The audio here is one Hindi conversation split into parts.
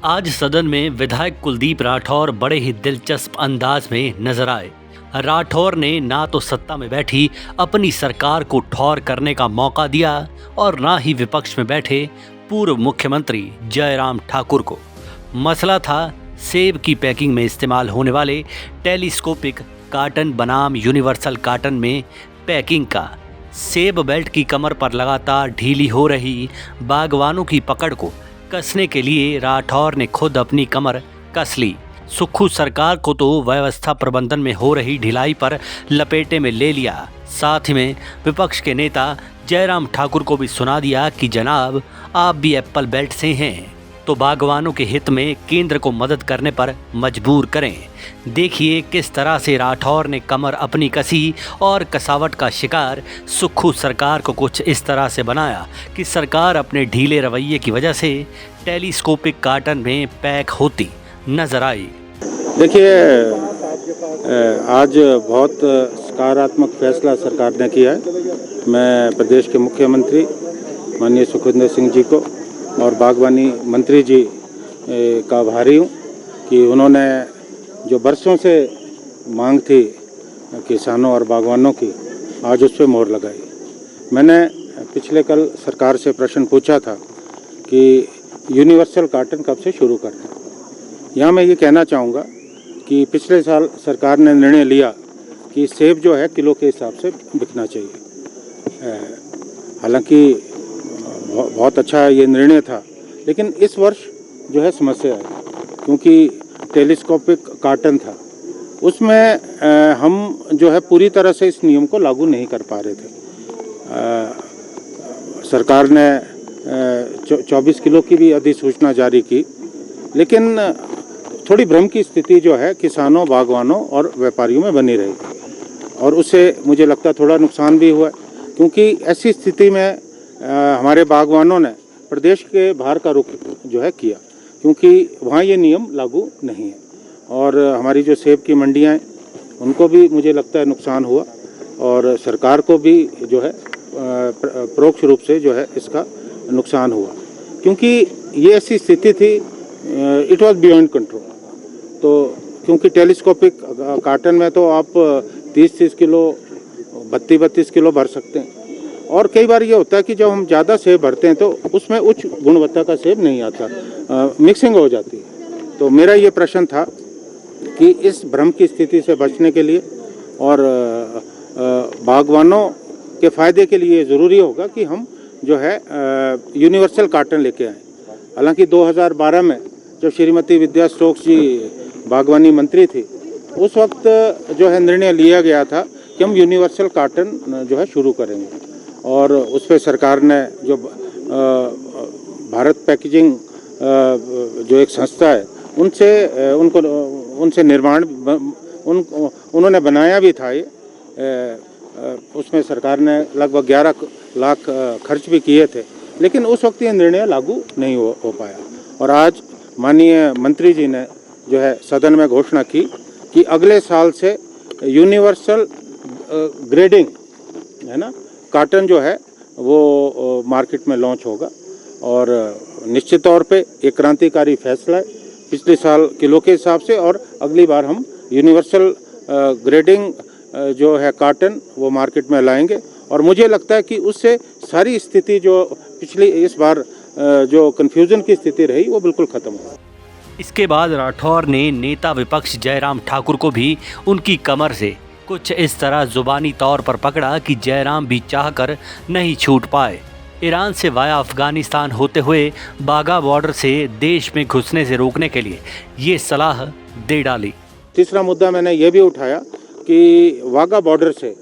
आज सदन में विधायक कुलदीप राठौर बड़े ही दिलचस्प अंदाज में नजर आए। राठौर ने ना तो सत्ता में बैठी अपनी सरकार को ठौर करने का मौका दिया और ना ही विपक्ष में बैठे पूर्व मुख्यमंत्री जयराम ठाकुर को। मसला था सेब की पैकिंग में इस्तेमाल होने वाले टेलीस्कोपिक कार्टन बनाम यूनिवर्सल कार्टन में पैकिंग का। सेब बेल्ट की कमर पर लगातार ढीली हो रही बागवानों की पकड़ को कसने के लिए राठौर ने खुद अपनी कमर कस ली। सुक्खू सरकार को तो व्यवस्था प्रबंधन में हो रही ढिलाई पर लपेटे में ले लिया। साथ ही में विपक्ष के नेता जयराम ठाकुर को भी सुना दिया कि जनाब, आप भी एप्पल बेल्ट से हैं तो बागवानों के हित में केंद्र को मदद करने पर मजबूर करें। देखिए किस तरह से राठौर ने कमर अपनी कसी और कसावट का शिकार सुक्खू सरकार को कुछ इस तरह से बनाया कि सरकार अपने ढीले रवैये की वजह से टेलीस्कोपिक कार्टन में पैक होती नजर आई। देखिए, आज बहुत सकारात्मक फैसला सरकार ने किया है। मैं प्रदेश के मुख्यमंत्री माननीय सुखविंदर सिंह जी को और बागवानी मंत्री जी का आभारी हूँ कि उन्होंने जो बरसों से मांग थी किसानों और बागवानों की, आज उस पर मोहर लगाई। मैंने पिछले कल सरकार से प्रश्न पूछा था कि यूनिवर्सल कार्टन कब से शुरू करना है। यहाँ मैं ये कहना चाहूँगा कि पिछले साल सरकार ने निर्णय लिया कि सेब जो है किलो के हिसाब से बिकना चाहिए। हालांकि बहुत अच्छा ये निर्णय था, लेकिन इस वर्ष जो है समस्या है, क्योंकि टेलीस्कोपिक कार्टन था, उसमें हम जो है पूरी तरह से इस नियम को लागू नहीं कर पा रहे थे। सरकार ने 24 किलो की भी अधिसूचना जारी की, लेकिन थोड़ी भ्रम की स्थिति जो है किसानों, बागवानों और व्यापारियों में बनी रही और उससे मुझे लगता है थोड़ा नुकसान भी हुआ, क्योंकि ऐसी स्थिति में हमारे बागवानों ने प्रदेश के बाहर का रुख जो है किया, क्योंकि वहाँ ये नियम लागू नहीं है। और हमारी जो सेब की मंडियाँ हैं उनको भी मुझे लगता है नुकसान हुआ और सरकार को भी जो है परोक्ष रूप से जो है इसका नुकसान हुआ, क्योंकि ये ऐसी स्थिति थी, इट वाज बियॉन्ड कंट्रोल। तो क्योंकि टेलीस्कोपिक कार्टन में तो आप 30-30 किलो 32-32 किलो भर सकते हैं, और कई बार ये होता है कि जब हम ज़्यादा सेब भरते हैं तो उसमें उच्च गुणवत्ता का सेब नहीं आता, मिक्सिंग हो जाती है। तो मेरा ये प्रश्न था कि इस भ्रम की स्थिति से बचने के लिए और बागवानों के फ़ायदे के लिए ज़रूरी होगा कि हम जो है यूनिवर्सल कार्टन लेके आएँ। हालांकि 2012 में जब श्रीमती विद्या स्टोक्स जी बागवानी मंत्री थी, उस वक्त जो है निर्णय लिया गया था कि हम यूनिवर्सल कार्टन जो है शुरू करेंगे, और उस पर सरकार ने जो भारत पैकेजिंग जो एक संस्था है उनसे निर्माण उन्होंने बनाया भी था। ये उसमें सरकार ने लगभग 11 लाख खर्च भी किए थे, लेकिन उस वक्त ये निर्णय लागू नहीं हो पाया। और आज माननीय मंत्री जी ने जो है सदन में घोषणा की कि अगले साल से यूनिवर्सल ग्रेडिंग है ना कार्टन जो है वो मार्केट में लॉन्च होगा, और निश्चित तौर पे एक क्रांतिकारी फैसला है। पिछले साल किलो के हिसाब से और अगली बार हम यूनिवर्सल ग्रेडिंग जो है कार्टन वो मार्केट में लाएंगे, और मुझे लगता है कि उससे सारी स्थिति जो पिछली इस बार जो कन्फ्यूजन की स्थिति रही वो बिल्कुल ख़त्म हो। इसके बाद राठौर ने नेता विपक्ष जयराम ठाकुर को भी उनकी कमर से कुछ इस तरह जुबानी तौर पर पकड़ा कि जयराम भी चाहकर नहीं छूट पाए। ईरान से वाया अफगानिस्तान होते हुए बाघा बॉर्डर से देश में घुसने से रोकने के लिए ये सलाह दे डाली। तीसरा मुद्दा मैंने ये भी उठाया कि वाघा बॉर्डर से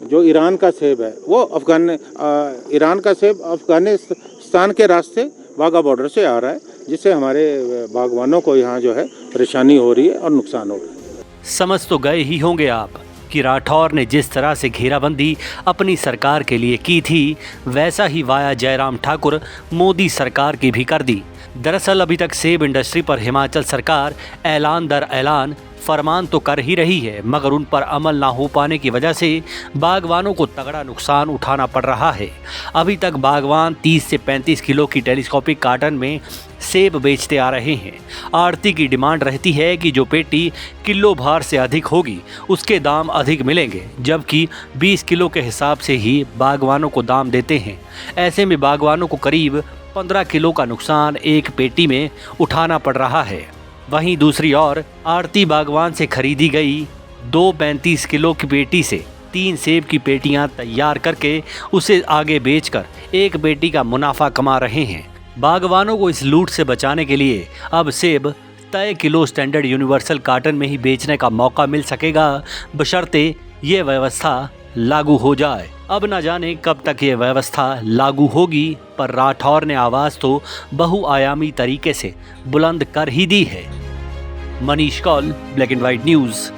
जो ईरान का सेब है वो ईरान का सेब अफगानिस्तान के रास्ते वाघा बॉर्डर से आ रहा है, जिससे हमारे बागवानों को यहाँ जो है परेशानी हो रही है और नुकसान हो रहा है। समझ तो गए ही होंगे आप कि राठौर ने जिस तरह से घेराबंदी अपनी सरकार के लिए की थी, वैसा ही वाया जयराम ठाकुर मोदी सरकार की भी कर दी। दरअसल अभी तक सेब इंडस्ट्री पर हिमाचल सरकार ऐलान दर ऐलान फरमान तो कर ही रही है, मगर उन पर अमल ना हो पाने की वजह से बागवानों को तगड़ा नुकसान उठाना पड़ रहा है। अभी तक बागवान 30 से 35 किलो की टेलीस्कोपिक कार्टन में सेब बेचते आ रहे हैं। आड़ती की डिमांड रहती है कि जो पेटी किलो भार से अधिक होगी उसके दाम अधिक मिलेंगे, जबकि 20 किलो के हिसाब से ही बागवानों को दाम देते हैं। ऐसे में बागवानों को करीब 15 किलो का नुकसान एक पेटी में उठाना पड़ रहा है। वहीं दूसरी ओर आड़ती बागवान से खरीदी गई 2 35 किलो की पेटी से 3 सेब की पेटियां तैयार करके उसे आगे बेचकर एक पेटी का मुनाफा कमा रहे हैं। बागवानों को इस लूट से बचाने के लिए अब सेब तय किलो स्टैंडर्ड यूनिवर्सल कार्टन में ही बेचने का मौका मिल सकेगा, बशर्ते ये व्यवस्था लागू हो जाए। अब न जाने कब तक ये व्यवस्था लागू होगी, पर राठौर ने आवाज़ तो बहुआयामी तरीके से बुलंद कर ही दी है। Manish Kaul, black and white news.